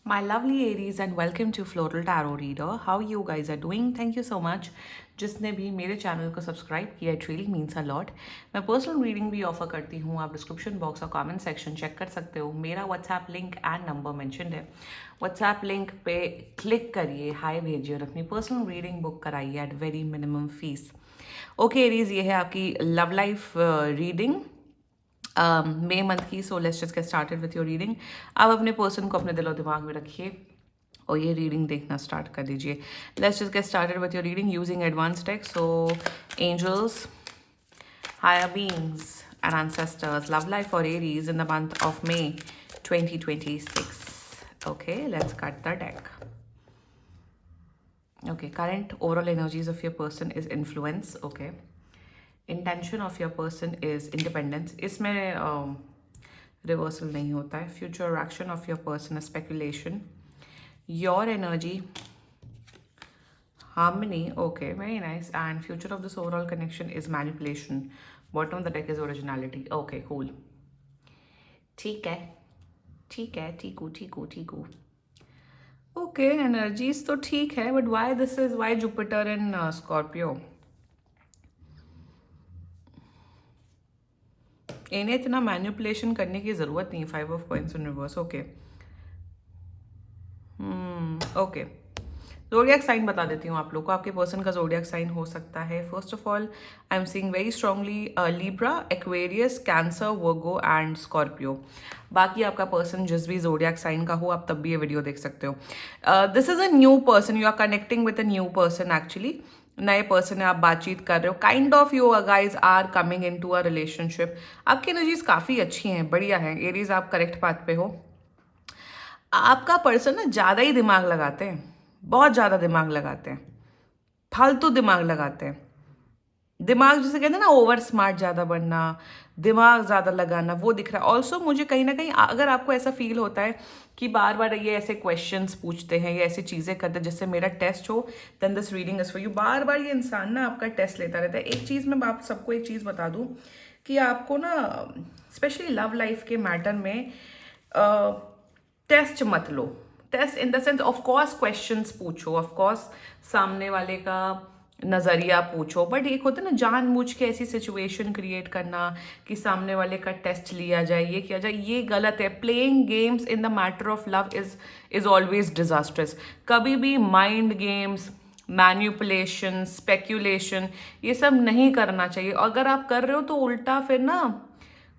My lovely Aries and welcome to Floral Tarot Reader. How you guys are doing? Thank you so much. जिसने भी मेरे channel को subscribe किया it really means a lot. मैं personal reading भी offer करती हूँ। आप डिस्क्रिप्शन बॉक्स और कमेंट सेक्शन चेक कर सकते हो। मेरा WhatsApp link and number mentioned है। व्हाट्सएप लिंक पे क्लिक करिए, हाय भेजिए और अपनी पर्सनल रीडिंग बुक कराइए at very minimum fees. Okay Aries, ये है आपकी love life reading May month की। So let's just get started with your reading. आप अपने पर्सन को अपने दिलो दिमाग में रखिए और ये रीडिंग देखना स्टार्ट कर दीजिए। Let's just get started with your reading using advance tech. So angels, higher beings and ancestors, love life for Aries in the month of May 2026. Okay, let's cut the deck. Okay, current overall energies of your person is influence. Okay, intention of your person is independence. इसमें reversal नहीं होता है. Future action of your person is speculation. Your energy, harmony. Okay, very nice. And future of this overall connection is manipulation. Bottom of the deck is originality. Okay, cool. ठीक है, ठीक है, ठीकू ठीकू ठीकू. Okay, energies तो ठीक है, but why this is why Jupiter in Scorpio. इन्हें इतना manipulation करने की जरूरत नहीं. 5 of coins in reverse. Okay okay, zodiac sign बता देती हूँ आप लोग को. आपके पर्सन का जोडियक साइन हो सकता है. First of all I am seeing very strongly Libra, Aquarius, cancer, Virgo and Scorpio. बाकी आपका पर्सन जिस भी जोडियक साइन का हो आप तब भी ये वीडियो देख सकते हो. This is a new person. You are connecting with a new person. Actually नए पर्सन है, आप बातचीत कर रहे हो. Kind of you guys are coming into a relationship. आपकी एनर्जीज काफ़ी अच्छी हैं, बढ़िया हैं. एरीज आप करेक्ट पाथ पे हो. आपका पर्सन ना ज़्यादा ही दिमाग लगाते हैं, बहुत ज़्यादा दिमाग लगाते हैं, फालतू दिमाग लगाते हैं. दिमाग जिसे कहते हैं ना, ओवर स्मार्ट ज़्यादा बनना, दिमाग ज़्यादा लगाना, वो दिख रहा है. ऑल्सो मुझे कहीं ना कहीं अगर आपको ऐसा फील होता है कि बार बार ये ऐसे क्वेश्चंस पूछते हैं, ये ऐसी चीज़ें करते हैं जिससे मेरा टेस्ट हो, then this reading is for you. बार बार ये इंसान ना आपका टेस्ट लेता रहता है. एक चीज़ मैं आप सबको एक चीज़ बता दूँ कि आपको ना स्पेशली लव लाइफ के मैटर में टेस्ट मत लो. Test in the sense of course questions पूछो, ऑफ कोर्स सामने वाले का नज़रिया पूछो, बट एक होता है ना जानबूझ के ऐसी सिचुएशन क्रिएट करना कि सामने वाले का टेस्ट लिया जाए, ये किया जाए, ये गलत है. Playing games in the matter of love is always disastrous. कभी भी माइंड गेम्स, मैन्युपुलेशन, स्पेक्यूलेशन, ये सब नहीं करना चाहिए. अगर आप कर रहे हो तो उल्टा फिर ना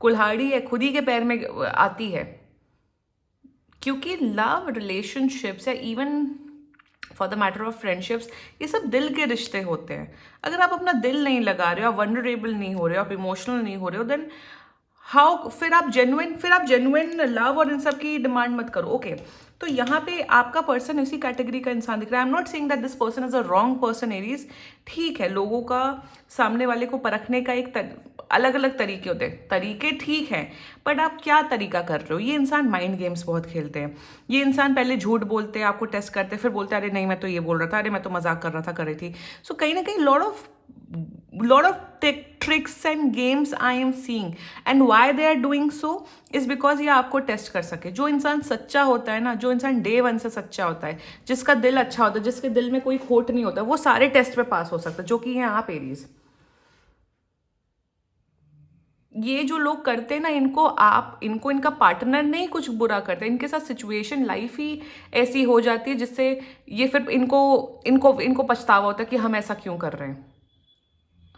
कुल्हाड़ी है खुद ही के पैर में आती है. क्योंकि लव रिलेशनशिप्स या even for the matter of friendships, ये सब दिल के रिश्ते होते हैं. अगर आप अपना दिल नहीं लगा रहे हो, आप वनरेबल नहीं हो रहे हो, आप इमोशनल नहीं हो रहे हो, देन हाउ फिर आप जेन्युइन लव और इन सब की डिमांड मत करो. ओके, तो यहाँ पे आपका पर्सन इसी कैटेगरी का इंसान दिख रहा है. I am not saying that this person is a wrong person Aries. ठीक है, लोगों का सामने वाले को परखने का एक अलग अलग तरीके होते हैं. तरीके ठीक हैं, बट आप क्या तरीका कर रहे हो. ये इंसान माइंड गेम्स बहुत खेलते हैं. ये इंसान पहले झूठ बोलते हैं, आपको टेस्ट करते हैं, फिर बोलते हैं अरे नहीं मैं तो ये बोल रहा था, अरे मैं तो मजाक कर रहा था, कर रही थी. सो कहीं ना कहीं lot of tricks and games I am seeing, and why they are doing so is because ये आपको टेस्ट कर सके. जो इंसान सच्चा होता है ना, जो इंसान डे वन से सच्चा होता है, जिसका दिल अच्छा होता है, जिसके दिल में कोई खोट नहीं होता, वो सारे टेस्ट पे पास हो सकता है, जो कि है आप एरीज. ये जो लोग करते हैं ना, इनको इनका पार्टनर नहीं कुछ बुरा करते, इनके साथ सिचुएशन लाइफ ही ऐसी हो जाती है जिससे ये फिर इनको पछतावा होता है कि हम ऐसा क्यों कर रहे हैं.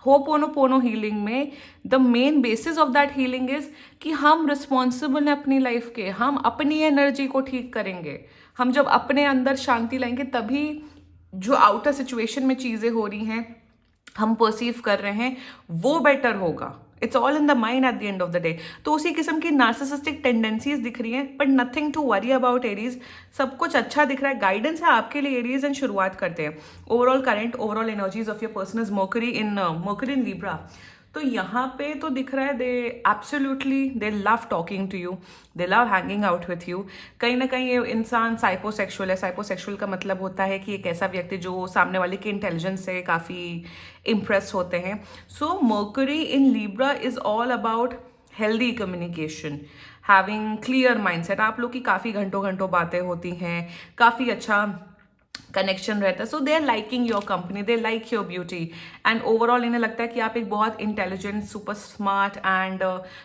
होपोनोपोनो हीलिंग में the main basis of that healing is कि हम रिस्पॉन्सिबल हैं अपनी लाइफ के. हम अपनी एनर्जी को ठीक करेंगे. हम जब अपने अंदर शांति लाएंगे तभी जो आउटर सिचुएशन में चीज़ें हो रही हैं, हम परसीव कर रहे हैं, वो बेटर होगा. It's all in the mind at the end of the day. तो उसी किस्म की नार्सिसिस्टिक टेंडेंसीज दिख रही हैं, but nothing to worry about Aries. सब कुछ अच्छा दिख रहा है, गाइडेंस है आपके लिए एरीज. एंड शुरुआत करते हैं. Overall energies of your person is Mercury in Libra. तो यहाँ पे तो दिख रहा है they absolutely they love talking to you, they love hanging out with you. कहीं ना कहीं ये इंसान साइकोसेक्सुअल है. साइकोसेक्सुअल का मतलब होता है कि एक ऐसा व्यक्ति जो सामने वाले के इंटेलिजेंस से काफ़ी इम्प्रेस होते हैं. So Mercury in Libra is all about healthy communication, having clear mindset, आप लोग की काफ़ी घंटों घंटों बातें होती हैं, काफ़ी अच्छा कनेक्शन रहता है. So they are liking your company, they like your beauty, and overall इन्हें लगता है कि आप एक बहुत intelligent, super smart and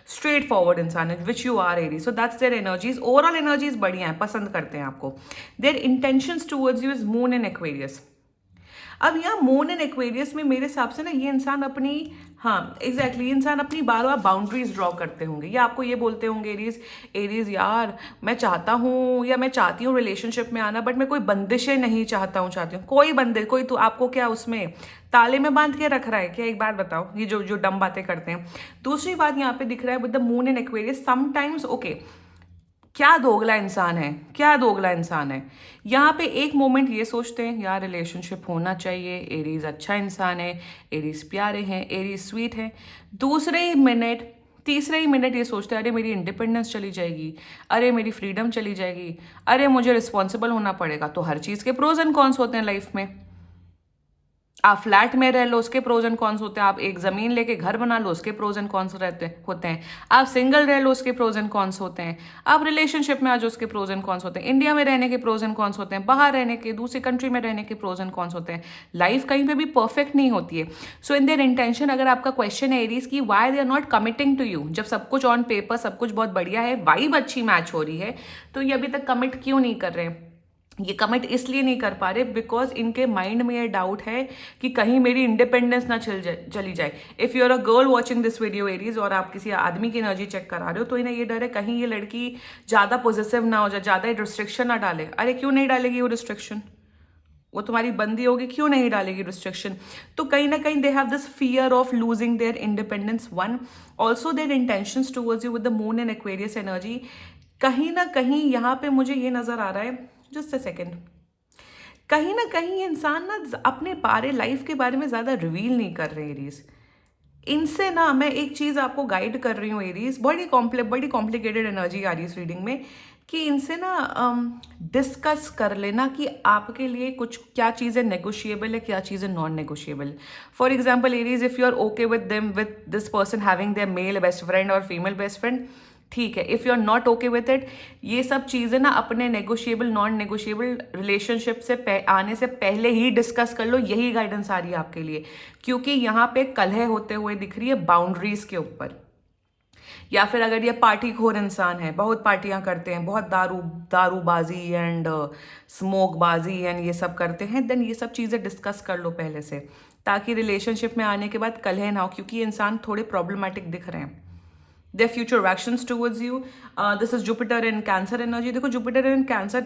straightforward इंसान है, which you are Aries. So that's their energies. Overall energies बढ़िया है, पसंद करते हैं आपको. Their intentions towards you is Moon in Aquarius. अब यहाँ मून एंड एक्वेरियस में मेरे हिसाब से ना ये इंसान अपनी, हाँ एग्जैक्टली, इंसान अपनी बार बार बाउंड्रीज ड्रॉ करते होंगे, या आपको ये बोलते होंगे एरीज, एरीज यार मैं चाहता हूँ या मैं चाहती हूँ रिलेशनशिप में आना, बट मैं कोई बंदिशें नहीं चाहती हूँ. कोई बंदिश, कोई तो आपको क्या उसमें ताले में बांध के रख रहा है क्या? एक बात बताओ, ये जो जो डम बातें करते हैं. दूसरी बात यहाँ पे दिख रहा है with the moon and Aquarius, sometimes okay, क्या दोगला इंसान है, क्या दोगला इंसान है. यहाँ पे एक मोमेंट ये सोचते हैं यार रिलेशनशिप होना चाहिए, एरीज अच्छा इंसान है, एरीज प्यारे हैं, एरीज स्वीट है. दूसरे ही मिनट, तीसरे ही मिनट ये सोचते हैं अरे मेरी इंडिपेंडेंस चली जाएगी, अरे मेरी फ्रीडम चली जाएगी, अरे मुझे रिस्पॉन्सिबल होना पड़ेगा. तो हर चीज़ के प्रोज एंड कॉन्स होते हैं लाइफ में. आप फ्लैट में रह लो, उसके प्रोज एंड कॉन्स होते हैं. आप एक ज़मीन लेके घर बना लो, उसके प्रोज एंड कॉन्स होते हैं. आप सिंगल रह लो, उसके प्रोज एंड कॉन्स होते हैं. आप रिलेशनशिप में आ जाओ, उसके प्रोज एंड कॉन्स होते हैं. इंडिया में रहने के प्रोज एंड कॉन्स होते हैं, बाहर रहने के, दूसरी कंट्री में रहने के प्रोज एंड कॉन्स होते हैं. लाइफ कहीं पे भी परफेक्ट नहीं होती है. सो इन देयर इंटेंशन, अगर आपका क्वेश्चन है एरीज की why they are not committing to you, जब सब कुछ ऑन पेपर, सब कुछ बहुत बढ़िया है, वाइब अच्छी मैच हो रही है, तो ये अभी तक कमिट क्यों नहीं कर रहे हैं? ये कमिट इसलिए नहीं कर पा रहे बिकॉज इनके माइंड में ये डाउट है कि कहीं मेरी इंडिपेंडेंस ना चली जाए. If you are a girl watching this video Aries, और आप किसी आदमी की एनर्जी चेक करा रहे हो, तो इन्हें ये डर है कहीं ये लड़की ज़्यादा पॉजिटिव ना हो जाए, ज़्यादा रिस्ट्रिक्शन ना डाले. अरे क्यों नहीं डालेगी वो रिस्ट्रिक्शन? वो तुम्हारी बंदी होगी, क्यों नहीं डालेगी रिस्ट्रिक्शन? तो कहीं ना कहीं they have this fear of losing their independence. One, also their intentions towards you with the moon and Aquarius energy. कहीं ना कहीं यहाँ पे मुझे ये नज़र आ रहा है, जस्ट अ सेकेंड, कहीं ना कहीं इंसान ना अपने बारे, लाइफ के बारे में ज़्यादा रिवील नहीं कर रहे एरीज. इनसे ना मैं एक चीज़ आपको गाइड कर रही हूँ एरीज, बड़ी कॉम्प्लिकेटेड एनर्जी आ रही है इस रीडिंग में, कि इनसे ना डिस्कस कर लेना कि आपके लिए कुछ क्या चीज़ें नेगोशिएबल है, क्या चीज़ें non negotiable. For example Aries, if you are okay with them, with this person having their male best friend और फीमेल बेस्ट फ्रेंड, ठीक है. If you are not okay with it, ये सब चीज़ें ना अपने नेगोशिएबल नॉन नेगोशिएबल रिलेशनशिप से आने से पहले ही डिस्कस कर लो. यही गाइडेंस आ रही है आपके लिए, क्योंकि यहाँ पे कलह होते हुए दिख रही है बाउंड्रीज के ऊपर. या फिर अगर ये पार्टी खोर इंसान है, बहुत पार्टियां करते हैं, बहुत दारूबाजी एंड स्मोकबाजी एंड ये सब करते हैं, देन ये सब चीज़ें डिस्कस कर लो पहले से, ताकि रिलेशनशिप में आने के बाद कलह ना हो, क्योंकि ये इंसान थोड़े प्रॉब्लमेटिक दिख रहे हैं. their future actions towards you. This is Jupiter in Cancer energy. देखो Jupiter in Cancer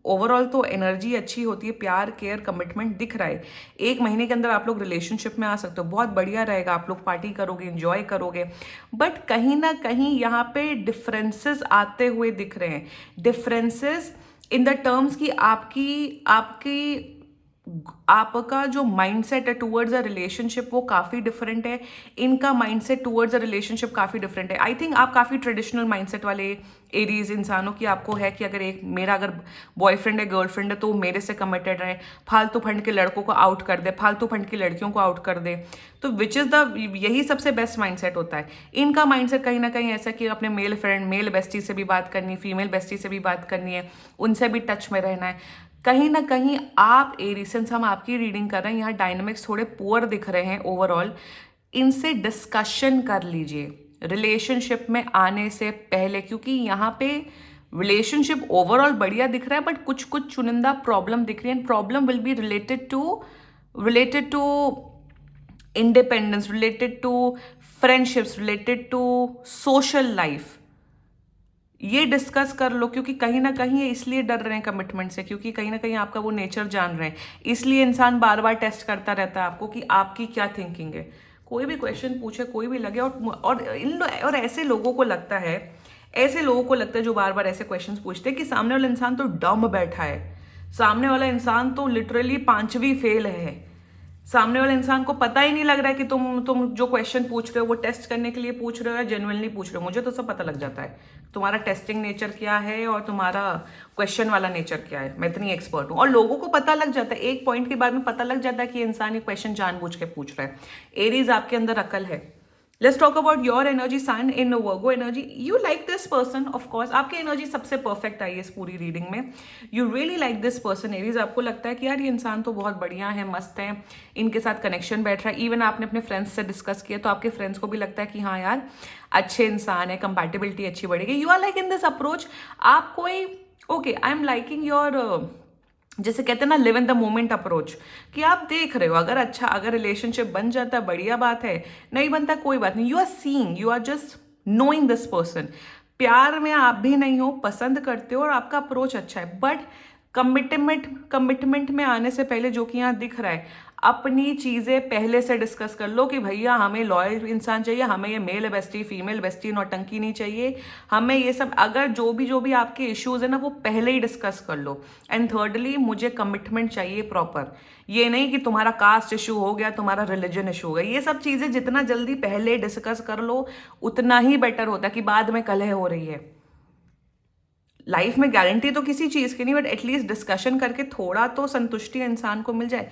ओवरऑल तो एनर्जी अच्छी होती है, प्यार, केयर, कमिटमेंट दिख रहा है. एक महीने के अंदर आप लोग रिलेशनशिप में आ सकते हो, बहुत बढ़िया रहेगा, आप लोग पार्टी करोगे, एंजॉय करोगे. बट कहीं ना कहीं यहाँ पे डिफरेंसेस आते हुए दिख रहे हैं. डिफरेंसेस इन द टर्म्स की आपका जो माइंडसेट है टूवर्ड्स अ रिलेशनशिप वो काफ़ी डिफरेंट है. इनका माइंडसेट टूवर्ड्स अ रिलेशनशिप काफ़ी डिफरेंट है. आई थिंक आप काफ़ी ट्रेडिशनल माइंडसेट वाले एरीज इंसानों की आपको है कि अगर बॉयफ्रेंड है, गर्लफ्रेंड है, तो वो मेरे से कमिटेड रहे, फालतू फंड के लड़कों को आउट कर दे, फालतू फंड की लड़कियों को आउट कर दे. तो विच इज़ द, यही सबसे बेस्ट माइंडसेट होता है. इनका माइंडसेट कहीं ना कहीं ऐसा कि अपने मेल फ्रेंड, मेल बेस्टी से भी बात करनी, फीमेल बेस्टी से भी बात करनी है, उनसे भी टच में रहना है. कहीं ना कहीं आप एरीज, सिंस हम आपकी रीडिंग कर रहे हैं, यहाँ डायनामिक्स थोड़े पुअर दिख रहे हैं ओवरऑल. इनसे डिस्कशन कर लीजिए रिलेशनशिप में आने से पहले, क्योंकि यहाँ पे रिलेशनशिप ओवरऑल बढ़िया दिख रहा है, बट कुछ कुछ चुनिंदा प्रॉब्लम दिख रही है. And problem will be related to independence, related to friendships, related to social life. ये डिस्कस कर लो, क्योंकि कहीं ना कहीं ये इसलिए डर रहे हैं कमिटमेंट से, क्योंकि कहीं ना कहीं आपका वो नेचर जान रहे हैं. इसलिए इंसान बार बार टेस्ट करता रहता है आपको कि आपकी क्या थिंकिंग है. कोई भी क्वेश्चन पूछे, कोई भी लगे, और ऐसे लोगों को लगता है जो बार बार ऐसे क्वेश्चंस पूछते हैं कि सामने वाला इंसान तो डम बैठा है, सामने वाला इंसान तो लिटरली 5वीं फेल है, सामने वाले इंसान को पता ही नहीं लग रहा है कि तुम जो क्वेश्चन पूछ रहे हो वो टेस्ट करने के लिए पूछ रहे हो या जेन्युइनली पूछ रहे हो. मुझे तो सब पता लग जाता है तुम्हारा टेस्टिंग नेचर क्या है और तुम्हारा क्वेश्चन वाला नेचर क्या है. मैं इतनी एक्सपर्ट हूँ, और लोगों को पता लग जाता है, एक पॉइंट के बाद में पता लग जाता है कि इंसान ये क्वेश्चन जानबूझ के पूछ रहा है. एरीज, आपके अंदर अकल है, let's talk about your energy, sun in Virgo energy. You like this person, of course आपकी एनर्जी सबसे परफेक्ट आई है इस पूरी रीडिंग में. You really like this person Aries. आपको लगता है कि यार ये इंसान तो बहुत बढ़िया है, मस्त है, इनके साथ कनेक्शन बैठ रहा है. इवन आपने अपने फ्रेंड्स से डिस्कस किया तो आपके फ्रेंड्स को भी लगता है कि हाँ यार अच्छे इंसान है, कंपैटिबिलिटी अच्छी बढ़ेगी. You are like in this approach. आप कोई okay, I am liking your, जैसे कहते हैं ना, live in the moment approach, कि आप देख रहे हो अगर अच्छा, अगर रिलेशनशिप बन जाता है बढ़िया बात है, नहीं बनता कोई बात नहीं. You are seeing, you are just knowing this person. प्यार में आप भी नहीं हो, पसंद करते हो और आपका अप्रोच अच्छा है. बट कमिटमेंट में आने से पहले जो कि यहाँ दिख रहा है, अपनी चीज़ें पहले से डिस्कस कर लो कि भैया हमें लॉयल इंसान चाहिए, हमें ये मेल बेस्टी, फीमेल बेस्टी, नौटंकी नहीं चाहिए, हमें ये सब. अगर जो भी आपके इश्यूज है ना, वो पहले ही डिस्कस कर लो. एंड थर्डली, मुझे कमिटमेंट चाहिए प्रॉपर. ये नहीं कि तुम्हारा कास्ट इशू हो गया, तुम्हारा रिलीजन इशू हो गया. ये सब चीज़ें जितना जल्दी पहले डिस्कस कर लो उतना ही बेटर होता है कि बाद में कलह हो रही है. लाइफ में गारंटी तो किसी चीज़ की नहीं, बट एटलीस्ट डिस्कशन करके थोड़ा तो संतुष्टि इंसान को मिल जाए.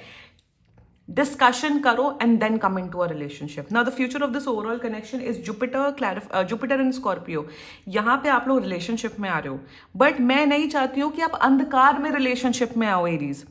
डिस्कशन करो and then come into a relationship. Now the future of this overall connection is Jupiter in Scorpio. यहाँ पे आप लोग रिलेशनशिप में आ रहे हो, बट मैं नहीं चाहती हूँ कि आप अंधकार में रिलेशनशिप में आओ एरीज,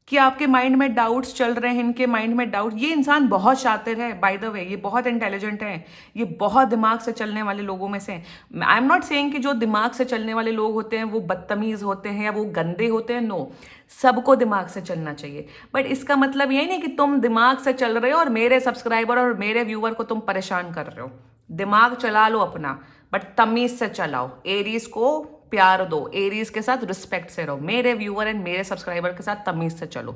कि आपके माइंड में डाउट्स चल रहे हैं, इनके माइंड में डाउट. ये इंसान बहुत शातिर है बाय द वे, ये बहुत इंटेलिजेंट है, ये बहुत दिमाग से चलने वाले लोगों में से. आई एम नॉट सेइंग कि जो दिमाग से चलने वाले लोग होते हैं वो बदतमीज होते हैं या वो गंदे होते हैं. नो, सबको दिमाग से चलना चाहिए. बट इसका मतलब ये नहीं कि तुम दिमाग से चल रहे हो और मेरे सब्सक्राइबर और मेरे व्यूअर को तुम परेशान कर रहे हो. दिमाग चला लो अपना, बट तमीज से चलाओ. एरीज को प्यार दो, एरीज के साथ रिस्पेक्ट से रहो. मेरे व्यूअर एंड मेरे सब्सक्राइबर के साथ तमीज से चलो,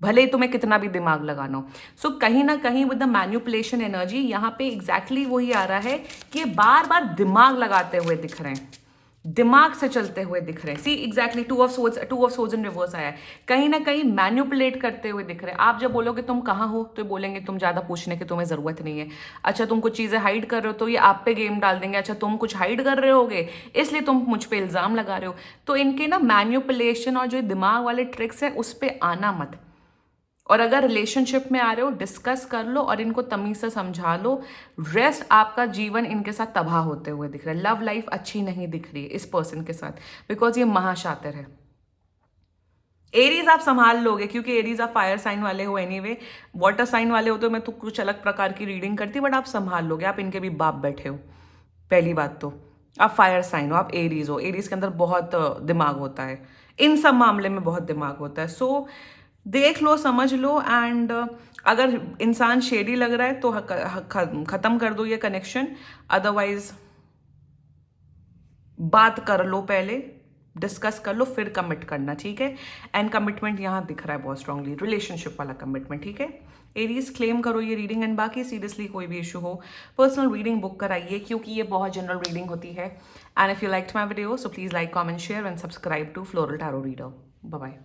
भले ही तुम्हें कितना भी दिमाग लगाना हो. सो कहीं ना कहीं विद द मैन्युपुलेशन एनर्जी यहाँ पे एग्जैक्टली वही आ रहा है कि बार बार दिमाग लगाते हुए दिख रहे हैं, दिमाग से चलते हुए दिख रहे हैं. See exactly two of swords in reverse आया है. कहीं ना कहीं मैन्युपुलेट करते हुए दिख रहे हैं. आप जब बोलोगे तुम कहाँ हो तो बोलेंगे तुम ज्यादा पूछने की तुम्हें जरूरत नहीं है. अच्छा, तुम कुछ चीजें हाइड कर रहे हो तो ये आप पे गेम डाल देंगे. अच्छा, तुम कुछ हाइड कर रहे होगे इसलिए तुम मुझ पे इल्जाम लगा रहे हो. तो इनके ना मैन्युपुलेशन और जो दिमाग वाले ट्रिक्स है उस पर आना मत. और अगर रिलेशनशिप में आ रहे हो, डिस्कस कर लो और इनको तमीज से समझा लो. रेस्ट आपका जीवन इनके साथ तबाह होते हुए दिख रहा है. लव लाइफ अच्छी नहीं दिख रही है इस पर्सन के साथ, बिकॉज ये महाशातिर है. एरीज आप संभाल लोगे क्योंकि एरीज आप फायर साइन वाले हो. एनीवे वाटर साइन वाले हो तो मैं तो कुछ अलग प्रकार की रीडिंग करती, बट आप संभाल लोगे. आप इनके भी बाप बैठे हो. पहली बात तो आप फायर साइन हो, आप एरीज हो. एरीज के अंदर बहुत दिमाग होता है, इन सब मामले में बहुत दिमाग होता है. सो देख लो, समझ लो. एंड अगर इंसान शेडी लग रहा है तो खत्म कर दो ये कनेक्शन. अदरवाइज बात कर लो, पहले डिस्कस कर लो, फिर कमिट करना. ठीक है. एंड कमिटमेंट यहाँ दिख रहा है बहुत स्ट्रांगली, रिलेशनशिप वाला कमिटमेंट. ठीक है. एरीज क्लेम करो ये रीडिंग. एंड बाकी सीरियसली कोई भी इशू हो, पर्सनल रीडिंग बुक कराइए क्योंकि ये बहुत जनरल रीडिंग होती है. And if you liked my video so please like, comment, share and subscribe to floral tarot reader. Bye bye.